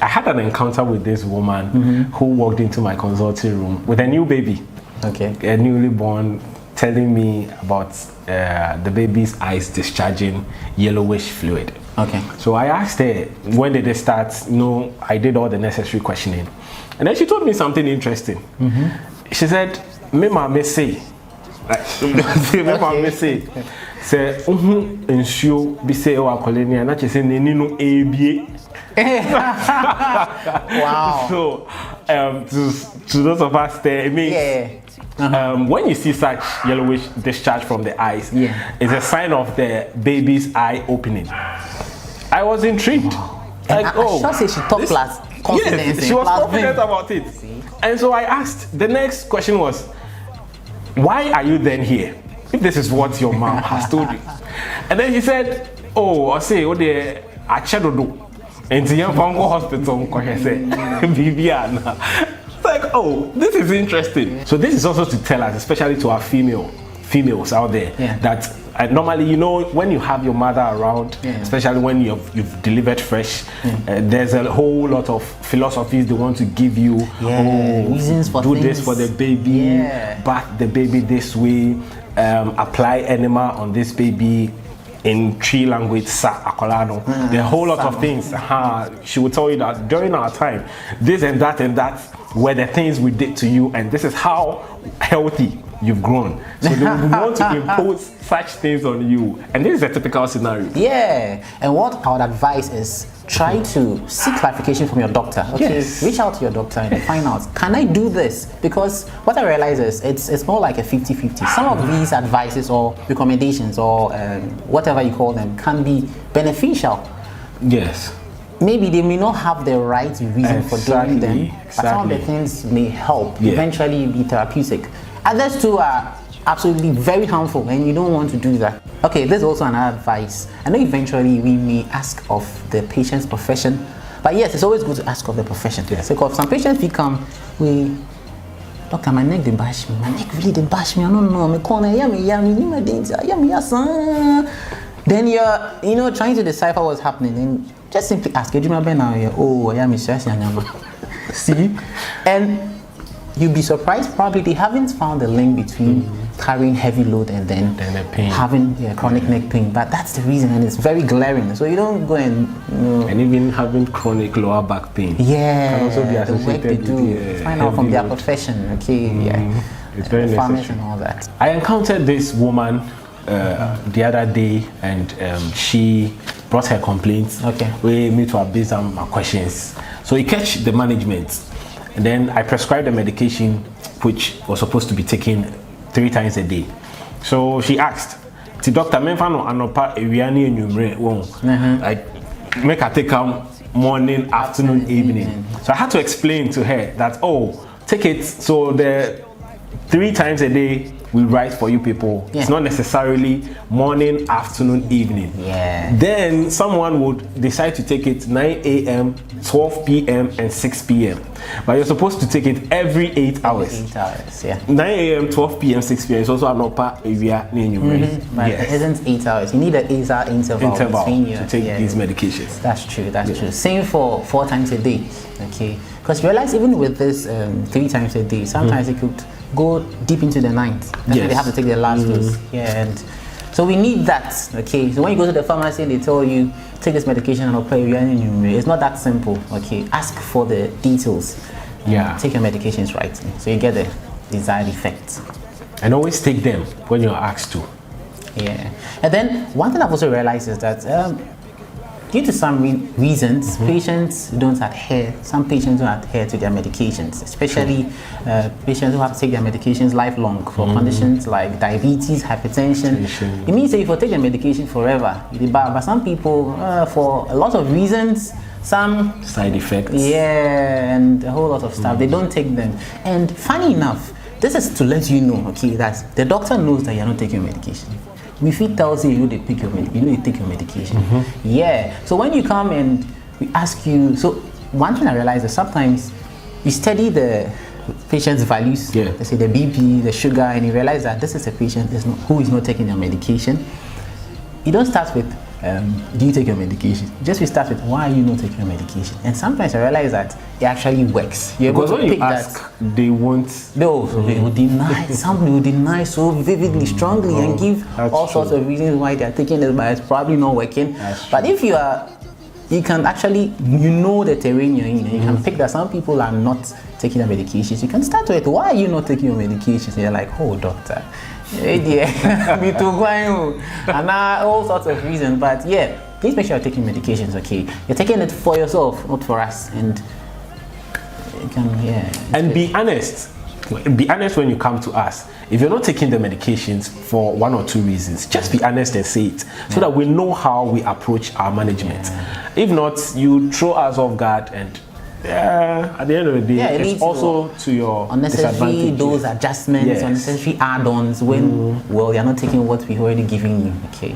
I had an encounter with this woman who walked into my consulting room with a new baby. Okay. A newly born, telling me about the baby's eyes discharging yellowish fluid. Okay. So I asked her, when did it start? I did all the necessary questioning. And then she told me something interesting. She said, me mama say, say, ensure be say our colony, and she said, no ABA. Wow. So, to those of us there, it means when you see such yellowish discharge from the eyes, it's a sign of the baby's eye opening. I was intrigued. Like, I should say she talked plus confidence. Yes, she was confident about it. And so I asked, the next question was, why are you then here? If this is what your mom has told you. And then he said, I say, I do. And the young hospital, it's like, this is interesting. So this is also to tell us, especially to our females out there, that normally, when you have your mother around, especially when you've delivered fresh, there's a whole lot of philosophies they want to give you. Reasons for do things. This for the baby, bath the baby this way, apply enema on this baby. In Tree language, sa akolano. There are a whole lot of things. She will tell you that during our time, this and that were the things we did to you, and this is how healthy you've grown. So they want to impose such things on you, and this is a typical scenario. Yeah, and what I would advise is try to seek clarification from your doctor. Okay, reach out to your doctor and find out, can I do this? Because what I realize is it's more like a 50-50. Some of these advices or recommendations or whatever you call them can be beneficial. Yes. Maybe they may not have the right reason for doing them, but some of the things may help eventually be therapeutic. Others too are absolutely very harmful, and you don't want to do that. Okay, there's also another advice. I know eventually we may ask of the patient's profession, but yes, it's always good to ask of the profession. Yes. Because some patients become, doctor, my neck they bash me, my neck really they bash me, I don't know, my corner, then you're trying to decipher what's happening, and just simply ask, see, and you'll be surprised, probably they haven't found the link between carrying heavy load and then the pain. Having chronic neck pain, but that's the reason, and it's very glaring. So you don't go and and even having chronic lower back pain. Can also be the work they do. Find out from their profession. It's very necessary. And all that. I encountered this woman the other day, and she brought her complaints. We meet to base on my questions. So he catch the management. And then I prescribed the medication which was supposed to be taken 3 times a day. So she asked, "Ti doctor, me fa no anopa ewiani enwumre won. I make her take morning, afternoon, evening." So I had to explain to her that take it. So the 3 times a day we write for you people. It's not necessarily morning, afternoon, evening. Then someone would decide to take it 9 a.m., 12 p.m. and 6 p.m. But you're supposed to take it every 8 hours. 8 hours, 9 a.m., 12 p.m., 6 p.m. It's also an upper area near But it isn't 8 hours. You need an 8 hour interval between you to take these medications. That's true. True. Same for 4 times a day. Okay, because you realize even with this 3 times a day, sometimes it could go deep into the night. That's why they have to take their last dose. And so we need that. Okay, so when you go to the pharmacy and they tell you take this medication and it's not that simple. Okay, ask for the details. Take your medications rightly so you get the desired effect. And always take them when you're asked to. And then one thing I've also realized is that due to some reasons, patients don't adhere. Some patients don't adhere to their medications, especially patients who have to take their medications lifelong for conditions like diabetes, hypertension. It means that if you take the medication forever, but some people, for a lot of reasons, some side effects, and a whole lot of stuff, they don't take them. And funny enough, this is to let you know, that the doctor knows that you're not taking your medication. If he tells you, they take your medication. So when you come and we ask you, so one thing I realized is sometimes you study the patient's values, let's say the BP, the sugar, and you realize that this is a patient who is not taking their medication. You don't start with do you take your medication? Just we start with, why are you not taking your medication? And sometimes I realize that it actually works. You're able Because to when pick you ask, that. they won't. No, they will deny. Somebody will deny so vividly, strongly, and give all sorts of reasons why they are taking it, but it's probably not working. But if you can actually, you know the terrain you're in, and you can pick that some people are not taking their medications. You can start with, why are you not taking your medications? And you're like, oh, doctor, hey dear, me too going, and all sorts of reasons. But yeah, please make sure you're taking medications. Okay, you're taking it for yourself, not for us. And you can, and be honest. Be honest when you come to us. If you're not taking the medications for one or two reasons, just be honest and say it, so that we know how we approach our management. If not, you throw us off guard, and at the end of the day, it's also to your unnecessary those adjustments, unnecessary add-ons when well, you're not taking what we're already giving you. Okay,